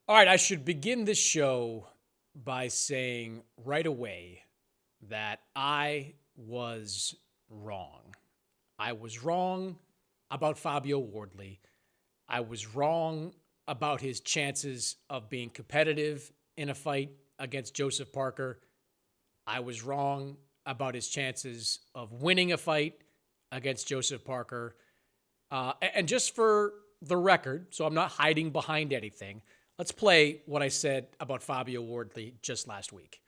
All right, I should begin this show by saying right away that I was wrong. I was wrong about Fabio Wardley. I was wrong about his chances of being competitive in a fight against Joseph Parker. I was wrong about his chances of winning a fight against Joseph Parker. And just for the record, so I'm not hiding behind anything, let's play what I said about Fabio Wardley just last week.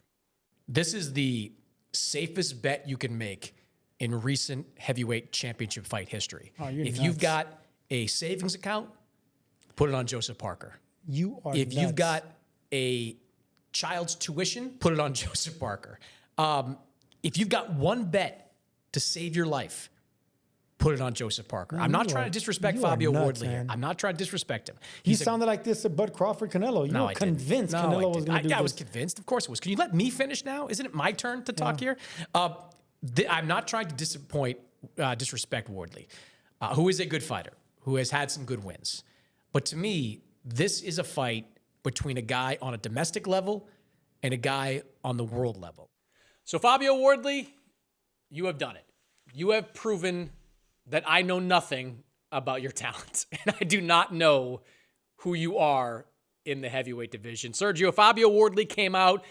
This is the safest bet you can make in recent heavyweight championship fight history. If you've got a savings account, put it on Joseph Parker. You are If nuts. you've got a child's tuition, put it on Joseph Parker. If you've got one bet to save your life, put it on Joseph Parker. I'm not trying to disrespect Fabio Wardley here. I'm not trying to disrespect him. He sounded like this at Bud Crawford Canelo. You were convinced Canelo was going to do this. I was convinced. Of course it was. Can you let me finish now? Isn't it my turn to talk here? I'm not trying to disrespect Wardley, who is a good fighter, who has had some good wins. But to me, this is a fight between a guy on a domestic level and a guy on the world level. So Fabio Wardley, you have done it. You have proven that I know nothing about your talent, and I do not know who you are in the heavyweight division. Sergio, Fabio Wardley came out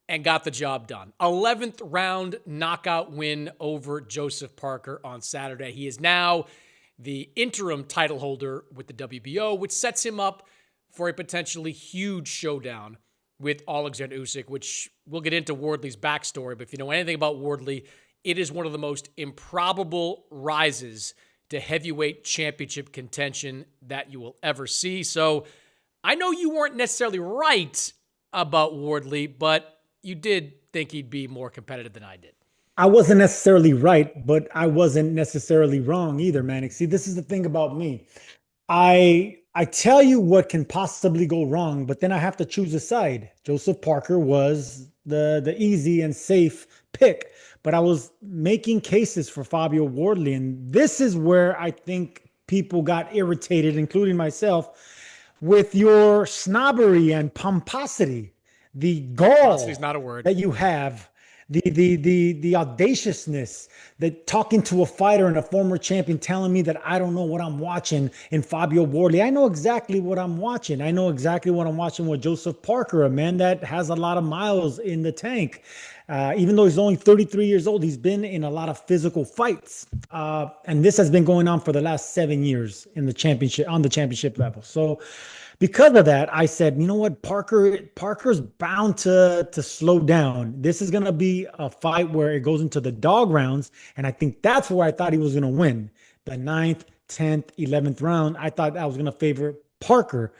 and got the job done. 11th round knockout win over Joseph Parker on Saturday. He is now the interim title holder with the WBO, which sets him up for a potentially huge showdown with Alexander Usyk, which we'll get into Wardley's backstory. But if you know anything about Wardley, it is one of the most improbable rises to heavyweight championship contention that you will ever see. So I know you weren't necessarily right about Wardley, but you did think he'd be more competitive than I did. I wasn't necessarily right, but I wasn't necessarily wrong either, Mannix. See, this is the thing about me. I tell you what can possibly go wrong, but then I have to choose a side. Joseph Parker was the easy and safe pick, but I was making cases for Fabio Wardley, and this is where I think people got irritated, including myself, with your snobbery and pomposity, the gall not a word that you have. The audaciousness, that talking to a fighter and a former champion telling me that I don't know what I'm watching in Fabio Wardley. I know exactly what I'm watching. I know exactly what I'm watching with Joseph Parker, a man that has a lot of miles in the tank. Even though he's only 33 years old, he's been in a lot of physical fights. And this has been going on for the last 7 years in the championship, on the championship level. So because of that, I said, you know what, Parker's bound to slow down. This is going to be a fight where it goes into the dog rounds, and I think that's where I thought he was going to win. The 9th, 10th, 11th round, I thought I was going to favor Parker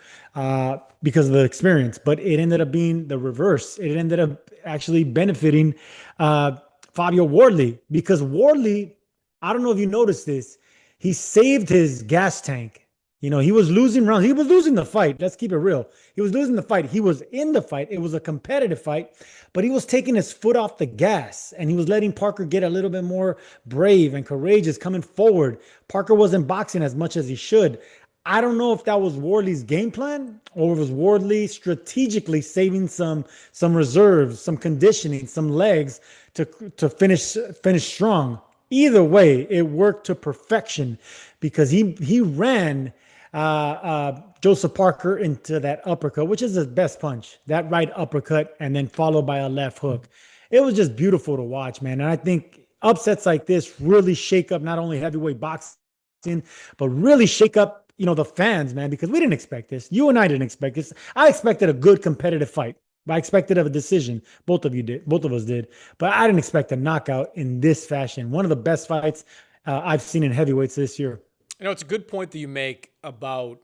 because of the experience, but it ended up being the reverse. It ended up actually benefiting Fabio Wardley, because Wardley, I don't know if you noticed this, he saved his gas tank. You know, he was losing rounds. He was losing the fight. Let's keep it real. He was losing the fight. He was in the fight. It was a competitive fight, but he was taking his foot off the gas, and he was letting Parker get a little bit more brave and courageous coming forward. Parker wasn't boxing as much as he should. I don't know if that was Wardley's game plan, or it was Wardley strategically saving some reserves, some conditioning, some legs to finish strong. Either way, it worked to perfection, because he ran Joseph Parker into that uppercut, which is his best punch, that right uppercut, and then followed by a left hook. It was just beautiful to watch, man. And I think upsets like this really shake up not only heavyweight boxing, but really shake up, the fans, man, because we didn't expect this. You and I didn't expect this. I expected a good competitive fight. I expected a decision. Both of us did. But I didn't expect a knockout in this fashion. One of the best fights I've seen in heavyweights this year. It's a good point that you make about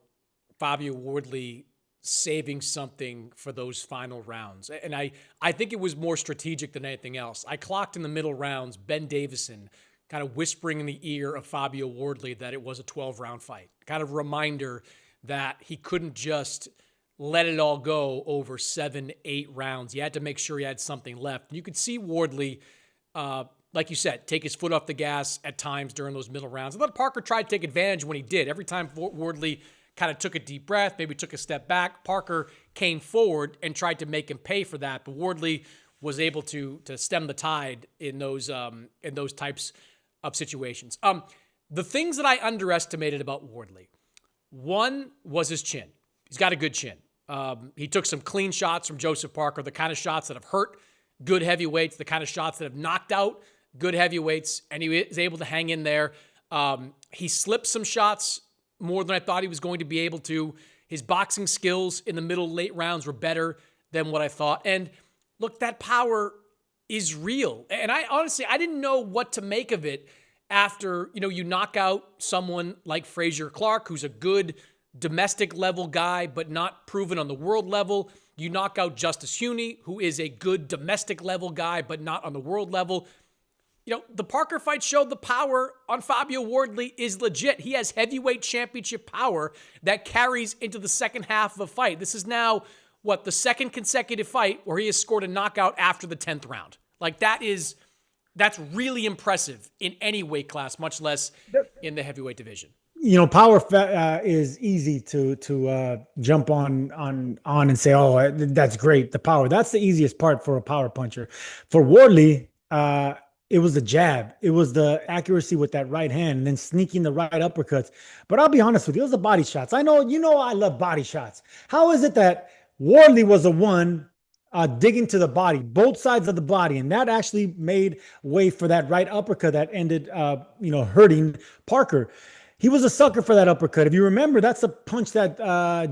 Fabio Wardley saving something for those final rounds. And I think it was more strategic than anything else. I clocked in the middle rounds Ben Davison kind of whispering in the ear of Fabio Wardley that it was a 12-round fight. Kind of reminder that he couldn't just let it all go over 7-8 rounds. He had to make sure he had something left. And you could see Wardley, like you said, take his foot off the gas at times during those middle rounds. I thought Parker tried to take advantage when he did. Every time Wardley kind of took a deep breath, maybe took a step back. Parker came forward and tried to make him pay for that, but Wardley was able to stem the tide in those types of situations. The things that I underestimated about Wardley, one was his chin. He's got a good chin. He took some clean shots from Joseph Parker, the kind of shots that have hurt good heavyweights, the kind of shots that have knocked out good heavyweights, and he was able to hang in there. He slipped some shots more than I thought he was going to be able to. His boxing skills in the middle, late rounds were better than what I thought. And look, that power is real. And I honestly didn't know what to make of it after, you knock out someone like Frazier Clark, who's a good domestic level guy, but not proven on the world level. You knock out Justice Huoney, who is a good domestic level guy, but not on the world level. The Parker fight showed the power on Fabio Wardley is legit. He has heavyweight championship power that carries into the second half of a fight. This is now, the second consecutive fight where he has scored a knockout after the 10th round. That's really impressive in any weight class, much less in the heavyweight division. Power is easy to jump on and say, oh, that's great. The power, that's the easiest part for a power puncher. For Wardley, it was the jab. It was the accuracy with that right hand and then sneaking the right uppercuts. But I'll be honest with you, it was the body shots. I know, I love body shots. How is it that Wardley was the one digging to the body, both sides of the body, and that actually made way for that right uppercut that ended, hurting Parker? He was a sucker for that uppercut. If you remember, that's a punch that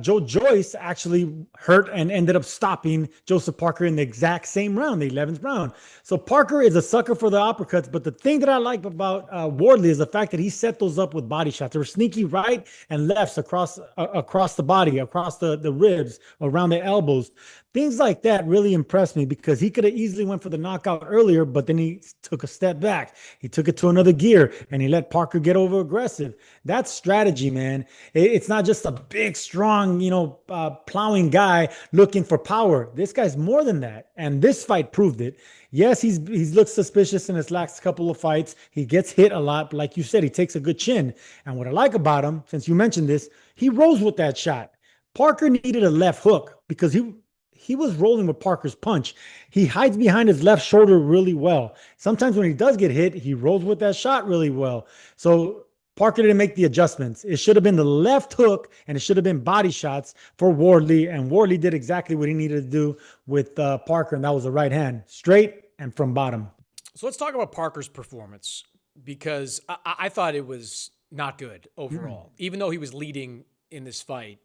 Joe Joyce actually hurt and ended up stopping Joseph Parker in the exact same round, the 11th round. So Parker is a sucker for the uppercuts. But the thing that I like about Wardley is the fact that he set those up with body shots. They were sneaky right and lefts across the body, across the ribs, around the elbows. Things like that really impressed me because he could have easily went for the knockout earlier, but then he took a step back. He took it to another gear and he let Parker get over aggressive. That's strategy, man. It's not just a big, strong, plowing guy looking for power. This guy's more than that. And this fight proved it. Yes, he's looked suspicious in his last couple of fights. He gets hit a lot, but like you said, he takes a good chin. And what I like about him, since you mentioned this, he rolls with that shot. Parker needed a left hook because he was rolling with Parker's punch. He hides behind his left shoulder really well. Sometimes when he does get hit, he rolls with that shot really well. So Parker didn't make the adjustments. It should have been the left hook, and it should have been body shots for Wardley. And Wardley did exactly what he needed to do with Parker, and that was the right hand, straight and from bottom. So let's talk about Parker's performance, because I thought it was not good overall. Even though he was leading in this fight,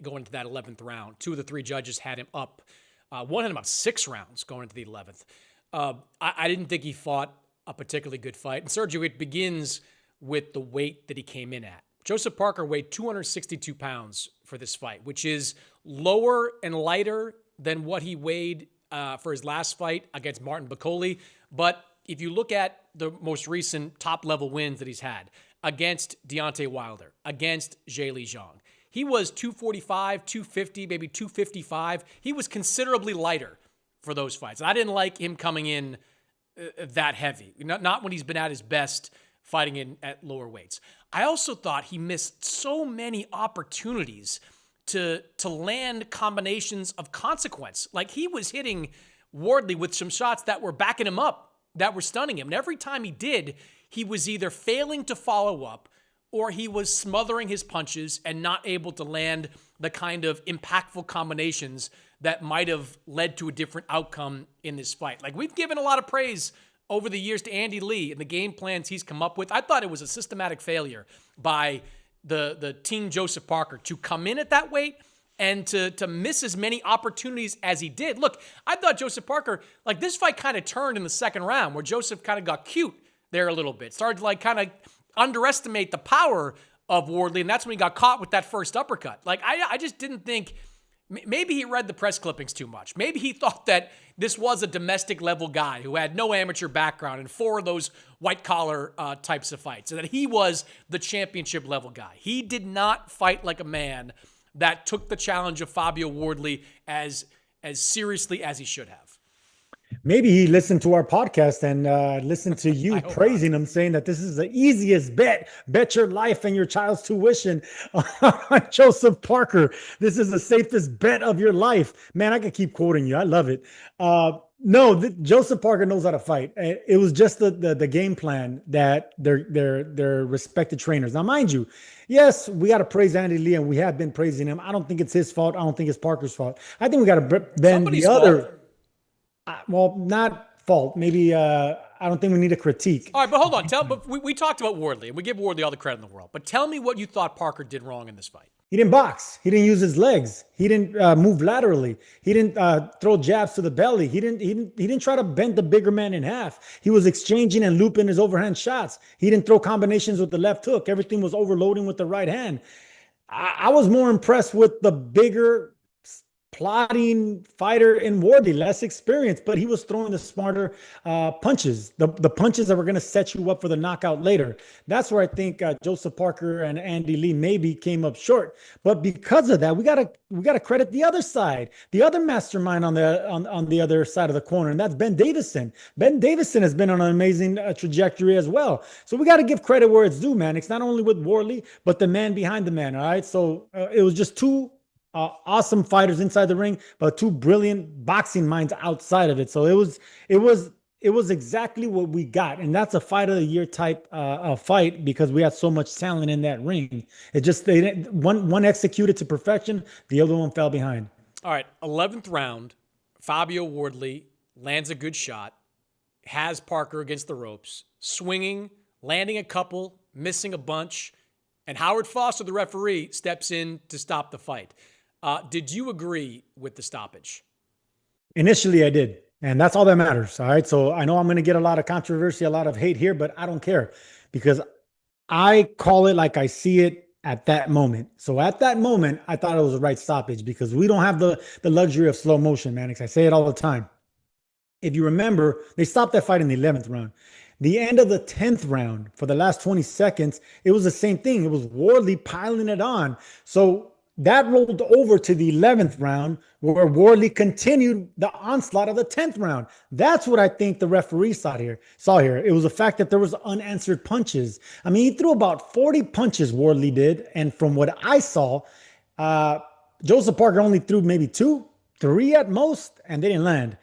going into that 11th round. 2 of the 3 judges had him up. One had him up 6 rounds going into the 11th. I didn't think he fought a particularly good fight. And Sergio, it begins with the weight that he came in at. Joseph Parker weighed 262 pounds for this fight, which is lower and lighter than what he weighed for his last fight against Martin Bakole. But if you look at the most recent top-level wins that he's had, against Deontay Wilder, against Zhilei Zhang, he was 245, 250, maybe 255. He was considerably lighter for those fights. I didn't like him coming in that heavy, not when he's been at his best fighting in at lower weights. I also thought he missed so many opportunities to land combinations of consequence. Like, he was hitting Wardley with some shots that were backing him up, that were stunning him. And every time he did, he was either failing to follow up or he was smothering his punches and not able to land the kind of impactful combinations that might have led to a different outcome in this fight. Like, we've given a lot of praise over the years to Andy Lee and the game plans he's come up with. I thought it was a systematic failure by the Team Joseph Parker to come in at that weight and to miss as many opportunities as he did. Look, I thought Joseph Parker, like, this fight kind of turned in the second round where Joseph kind of got cute there a little bit, started to kind of underestimate the power of Wardley, and that's when he got caught with that first uppercut. Like, I just didn't think, maybe he read the press clippings too much. Maybe he thought that this was a domestic level guy who had no amateur background in 4 of those white collar types of fights, and that he was the championship level guy. He did not fight like a man that took the challenge of Fabio Wardley as seriously as he should have. Maybe he listened to our podcast and listened to you hope not. praising him, saying that this is the easiest bet. Bet your life and your child's tuition on Joseph Parker. This is the safest bet of your life. Man, I could keep quoting you. I love it. No, Joseph Parker knows how to fight. It was just the game plan that their respected trainers. Now, mind you, yes, we got to praise Andy Lee, and we have been praising him. I don't think it's his fault. I don't think it's Parker's fault. I think we got to bend Somebody's the other. fault. Well, not fault. Maybe I don't think we need a critique. All right, but hold on. But we talked about Wardley, and we give Wardley all the credit in the world. But tell me what you thought Parker did wrong in this fight. He didn't box. He didn't use his legs. He didn't move laterally. He didn't throw jabs to the belly. He didn't try to bend the bigger man in half. He was exchanging and looping his overhand shots. He didn't throw combinations with the left hook. Everything was overloading with the right hand. I was more impressed with the bigger plotting fighter in Wardley, less experience, but he was throwing the smarter punches, the punches that were going to set you up for the knockout later. That's where I think Joseph Parker and Andy Lee maybe came up short. But because of that, we gotta credit the other side, the other mastermind on the other side of the corner, and that's Ben Davison. Ben Davison has been on an amazing trajectory as well. So we got to give credit where it's due, man. It's not only with Wardley, but the man behind the man. All right, so it was just two awesome fighters inside the ring, but two brilliant boxing minds outside of it. So it was exactly what we got, and that's a fight of the year type fight because we had so much talent in that ring. It just they didn't, one executed to perfection, the other one fell behind. All right, 11th round, Fabio Wardley lands a good shot, has Parker against the ropes, swinging, landing a couple, missing a bunch, and Howard Foster, the referee, steps in to stop the fight. Did you agree with the stoppage? Initially, I did. And that's all that matters. All right. So I know I'm going to get a lot of controversy, a lot of hate here, but I don't care because I call it like I see it at that moment. So at that moment, I thought it was the right stoppage because we don't have the luxury of slow motion, Mannix. I say it all the time. If you remember, they stopped that fight in the 11th round. The end of the 10th round, for the last 20 seconds, it was the same thing. It was Wardley piling it on. So that rolled over to the 11th round where Wardley continued the onslaught of the 10th round. That's what I think the referee saw here. It was the fact that there was unanswered punches. I mean, he threw about 40 punches, Wardley did. And from what I saw, Joseph Parker only threw maybe 2, 3 at most, and they didn't land.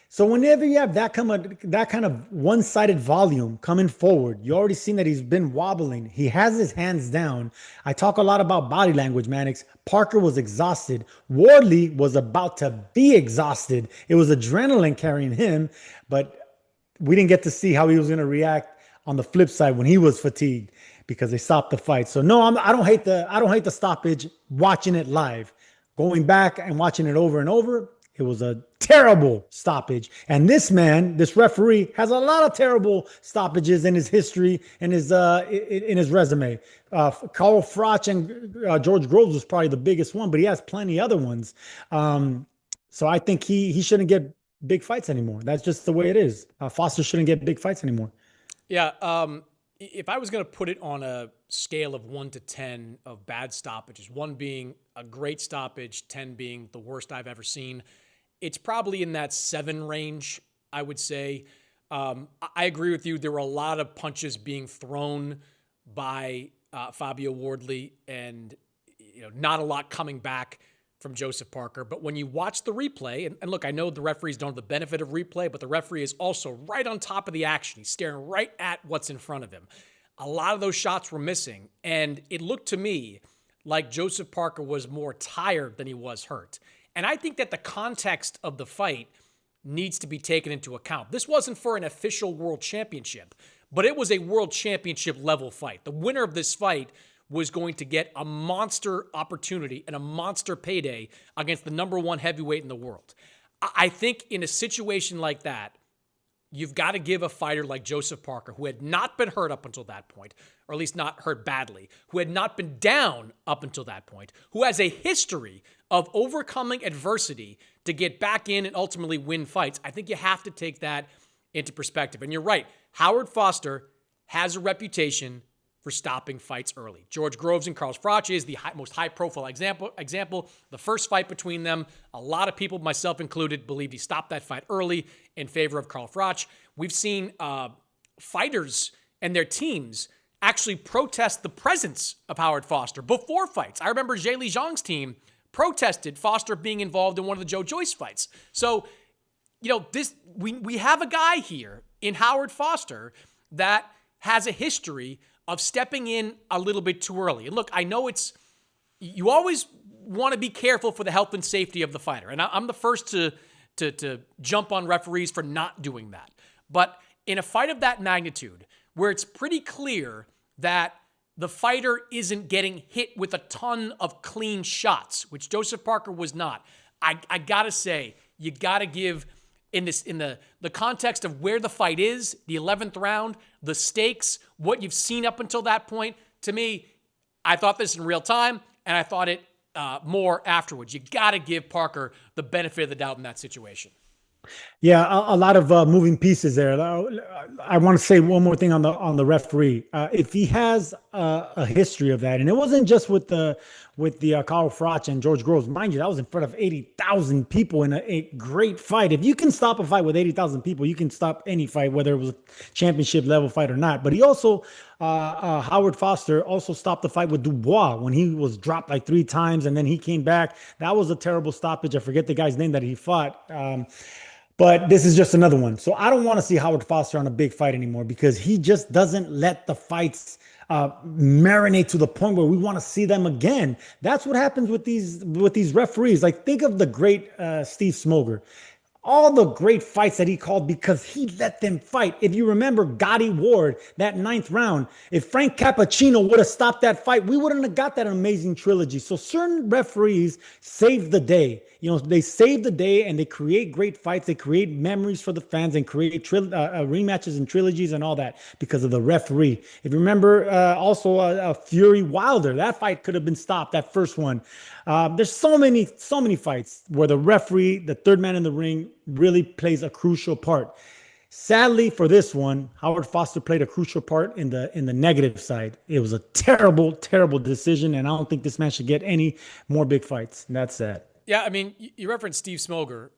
So whenever you have that kind of one-sided volume coming forward, you already seen that he's been wobbling. He has his hands down. I talk a lot about body language, Mannix. Parker was exhausted. Wardley was about to be exhausted. It was adrenaline carrying him, but we didn't get to see how he was going to react on the flip side when he was fatigued because they stopped the fight. So no, I don't hate the stoppage. Watching it live, going back and watching it over and over, it was a terrible stoppage. And this referee has a lot of terrible stoppages in his history and in his resume. Carl Froch and George Groves was probably the biggest one, but he has plenty other ones. So I think he shouldn't get big fights anymore. That's just the way it is. Foster shouldn't get big fights anymore. Yeah. If I was going to put it on a scale of 1 to 10 of bad stoppages, 1 being a great stoppage, 10 being the worst I've ever seen, it's probably in that 7 range, I would say. I agree with you. There were a lot of punches being thrown by Fabio Wardley and not a lot coming back from Joseph Parker. But when you watch the replay, and look, I know the referees don't have the benefit of replay, but the referee is also right on top of the action. He's staring right at what's in front of him. A lot of those shots were missing, and it looked to me like Joseph Parker was more tired than he was hurt. And I think that the context of the fight needs to be taken into account. This wasn't for an official world championship, but it was a world championship level fight. The winner of this fight was going to get a monster opportunity and a monster payday against the number 1 heavyweight in the world. I think in a situation like that, you've got to give a fighter like Joseph Parker, who had not been hurt up until that point, or at least not hurt badly, who had not been down up until that point, who has a history of overcoming adversity to get back in and ultimately win fights. I think you have to take that into perspective. And you're right, Howard Foster has a reputation for stopping fights early. George Groves and Carlos Fracci is the most high-profile example. The first fight between them, a lot of people, myself included, believed he stopped that fight early in favor of Carl Fracci. We've seen fighters and their teams actually protest the presence of Howard Foster before fights. I remember Zhe Li Zhang's team protested Foster being involved in one of the Joe Joyce fights. So, we have a guy here in Howard Foster that has a history of stepping in a little bit too early. And look, I know you always want to be careful for the health and safety of the fighter. And I'm the first to jump on referees for not doing that. But in a fight of that magnitude, where it's pretty clear that the fighter isn't getting hit with a ton of clean shots, which Joseph Parker was not, I gotta say, you gotta give, in the context of where the fight is, the 11th round, the stakes, what you've seen up until that point, to me, I thought this in real time, and I thought it more afterwards. You got to give Parker the benefit of the doubt in that situation. Yeah, a lot of moving pieces there. I want to say one more thing on the referee. If he has a history of that, and it wasn't just with the Carl Fracci and George Groves, mind you, that was in front of 80,000 people in a great fight. If you can stop a fight with 80,000 people, you can stop any fight, whether it was a championship level fight or not. But he also, Howard Foster also stopped the fight with Dubois when he was dropped like 3 times, and then he came back. That was a terrible stoppage. I forget the guy's name that he fought. But this is just another one. So I don't want to see Howard Foster on a big fight anymore, because he just doesn't let the fights marinate to the point where we want to see them again. That's what happens with these referees. Like, think of the great Steve Smoger. All the great fights that he called because he let them fight. If you remember Gotti Ward, that 9th round, if Frank Cappuccino would have stopped that fight, we wouldn't have got that amazing trilogy. So certain referees save the day. They save the day, and they create great fights. They create memories for the fans and create rematches and trilogies and all that because of the referee. If you remember also Fury Wilder, that fight could have been stopped, that first one. There's so many fights where the referee, the third man in the ring, really plays a crucial part. Sadly, for this one, Howard Foster played a crucial part in the negative side. It was a terrible, terrible decision, and I don't think this man should get any more big fights. And that's sad. Yeah, I mean, you referenced Steve Smoger,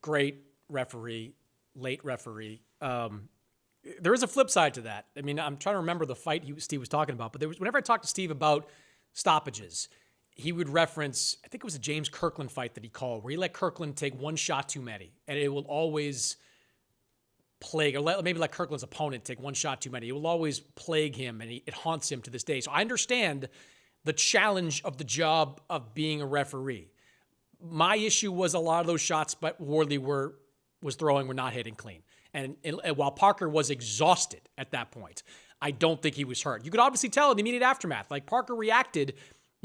great referee, late referee. There is a flip side to that. I mean, I'm trying to remember the fight Steve was talking about, but whenever I talked to Steve about stoppages, he would reference, I think it was a James Kirkland fight that he called, where he let Kirkland take one shot too many, and it will always plague, or maybe let Kirkland's opponent take one shot too many. It will always plague him, and it haunts him to this day. So I understand the challenge of the job of being a referee. My issue was a lot of those shots but Wardley was throwing were not hitting clean. And while Parker was exhausted at that point, I don't think he was hurt. You could obviously tell in the immediate aftermath, like Parker reacted,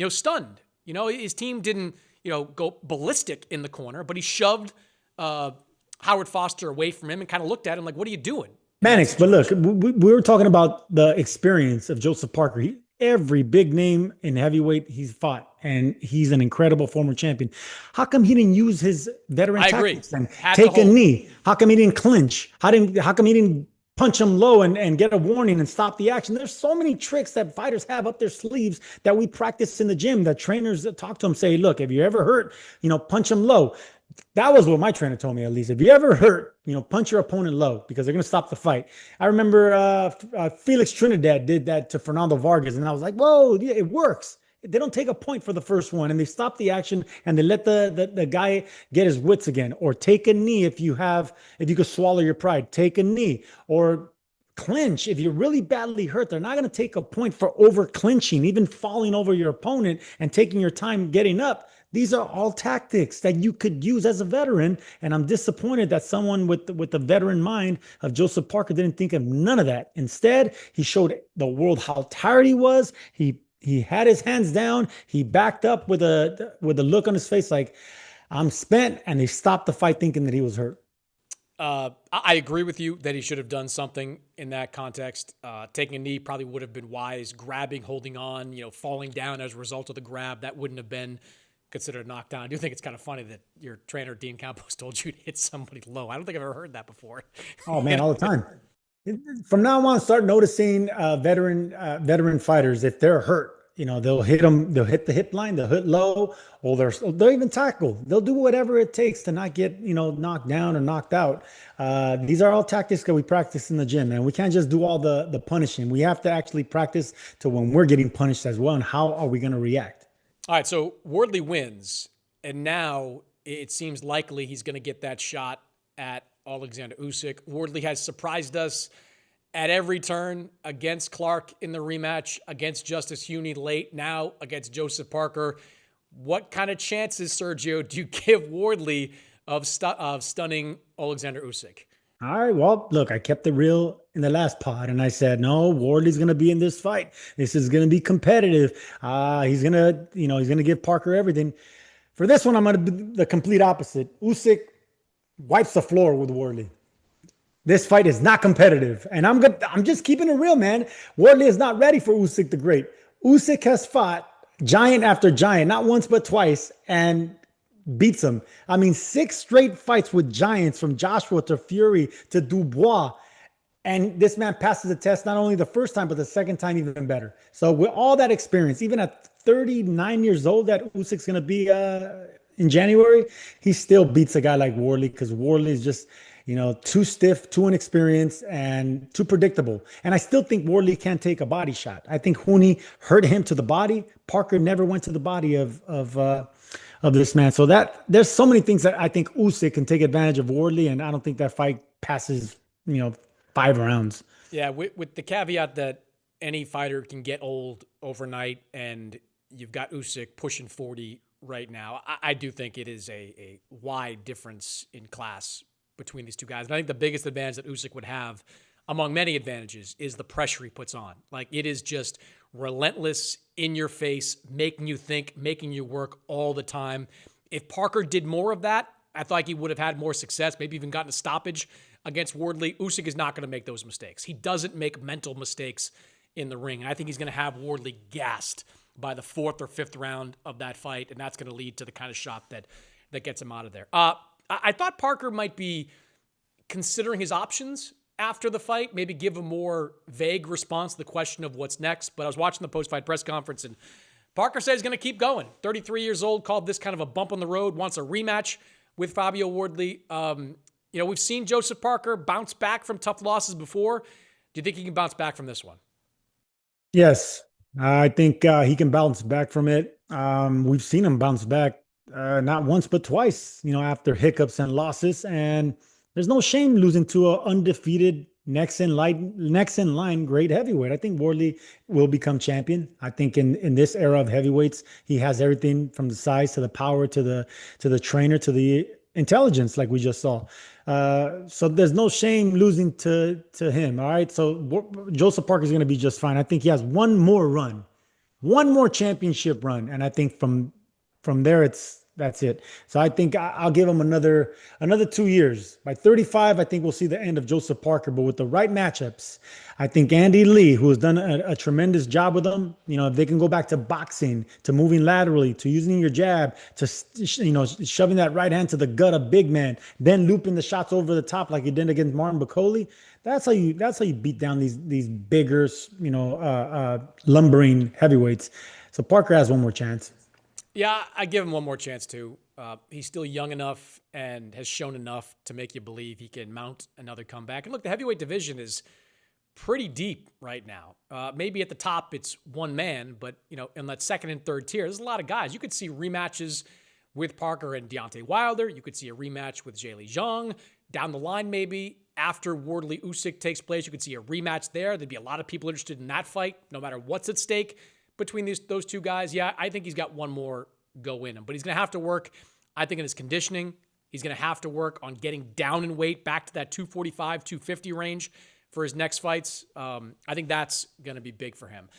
stunned. His team didn't, go ballistic in the corner, but he shoved Howard Foster away from him and kind of looked at him like, what are you doing? Mannix, but look, we were talking about the experience of Joseph Parker. Every big name in heavyweight he's fought, and he's an incredible former champion. How come he didn't use his veteran tactics then? Take a knee. How come he didn't clinch? How come he didn't punch him low and get a warning and stop the action? There's so many tricks that fighters have up their sleeves that we practice in the gym, that trainers that talk to them say, look, if you ever hurt, punch him low. That was what my trainer told me, at least. If you ever hurt, punch your opponent low, because they're going to stop the fight. I remember Felix Trinidad did that to Fernando Vargas, and I was like, whoa, yeah, it works. They don't take a point for the first one, and they stop the action, and they let the guy get his wits again. Or take a knee if you could swallow your pride. Take a knee. Or clinch. If you're really badly hurt, they're not going to take a point for over clinching, even falling over your opponent and taking your time getting up. These are all tactics that you could use as a veteran, and I'm disappointed that someone with the veteran mind of Joseph Parker didn't think of none of that. Instead, he showed the world how tired he was. He had his hands down. He backed up with a look on his face like, I'm spent, and they stopped the fight thinking that he was hurt. I agree with you that he should have done something in that context. Taking a knee probably would have been wise. Grabbing, holding on, falling down as a result of the grab, that wouldn't have been considered a knockdown. I do think it's kind of funny that your trainer, Dean Campos, told you to hit somebody low. I don't think I've ever heard that before. Oh, man, all the time. From now on, start noticing veteran fighters. If they're hurt, they'll hit them. They'll hit the hip line. They'll hit low, or they'll even tackle. They'll do whatever it takes to not get knocked down or knocked out. These are all tactics that we practice in the gym, man. We can't just do all the punishing. We have to actually practice to when we're getting punished as well, and how are we going to react? All right, so Wardley wins, and now it seems likely he's going to get that shot at Alexander Usyk. Wardley has surprised us at every turn against Clark in the rematch, against Justice Huey late, now against Joseph Parker. What kind of chances, Sergio, do you give Wardley of stunning Alexander Usyk? All right. Well, look, I kept it real in the last pod, and I said, no, Wardley's going to be in this fight. This is going to be competitive. He's going to give Parker everything. For this one, I'm going to be the complete opposite. Usyk wipes the floor with Wardley. This fight is not competitive, and I'm good. I'm just keeping it real, man. Wardley is not ready for Usyk the Great. Usyk has fought giant after giant, not once but twice, and beats him. I mean, 6 straight fights with giants, from Joshua to Fury to Dubois. And this man passes the test not only the first time, but the second time even better. So with all that experience, even at 39 years old, that Usyk's going to be in January, he still beats a guy like Wardley, because Wardley is just, too stiff, too inexperienced, and too predictable. And I still think Wardley can't take a body shot. I think Huey hurt him to the body. Parker never went to the body of this man. So that there's so many things that I think Usyk can take advantage of Wardley, and I don't think that fight passes, 5 rounds. Yeah, with the caveat that any fighter can get old overnight, and you've got Usyk pushing 40 right now. I do think it is a wide difference in class between these two guys. And I think the biggest advantage that Usyk would have, among many advantages, is the pressure he puts on. Like, it is just relentless, in your face, making you think, making you work all the time. If Parker did more of that, I thought he would have had more success, maybe even gotten a stoppage against Wardley. Usyk is not going to make those mistakes. He doesn't make mental mistakes in the ring. And I think he's going to have Wardley gassed by the 4th or 5th round of that fight, and that's going to lead to the kind of shot that gets him out of there. I thought Parker might be considering his options after the fight, maybe give a more vague response to the question of what's next. But I was watching the post-fight press conference, and Parker said he's going to keep going. 33 years old, called this kind of a bump on the road, wants a rematch with Fabio Wardley. We've seen Joseph Parker bounce back from tough losses before. Do you think he can bounce back from this one? Yes, I think he can bounce back from it. We've seen him bounce back not once but twice, after hiccups and losses. And there's no shame losing to an undefeated next in line great heavyweight. I think Wardley will become champion. I think in this era of heavyweights, he has everything from the size to the power to the trainer to the intelligence, like we just saw. So there's no shame losing to him. All right. So Joseph Parker is going to be just fine. I think he has one more championship run, and I think from there that's it. So I think I'll give him another 2 years. By 35, I think we'll see the end of Joseph Parker. But with the right matchups, I think Andy Lee, who has done a tremendous job with them, if they can go back to boxing, to moving laterally, to using your jab, to shoving that right hand to the gut of big man, then looping the shots over the top like he did against Martin Bakoli. That's how you beat down these bigger, lumbering heavyweights. So Parker has one more chance. Yeah, I give him one more chance too. He's still young enough and has shown enough to make you believe he can mount another comeback. And look, the heavyweight division is pretty deep right now. Maybe at the top it's one man, but in that second and third tier, there's a lot of guys. You could see rematches with Parker and Deontay Wilder. You could see a rematch with Zhilei Zhang. Down the line, maybe after Wardley Usyk takes place, you could see a rematch there. There'd be a lot of people interested in that fight, no matter what's at stake between those two guys. Yeah, I think he's got one more go in him, but he's going to have to work, I think, in his conditioning. He's going to have to work on getting down in weight back to that 245, 250 range for his next fights. I think that's going to be big for him.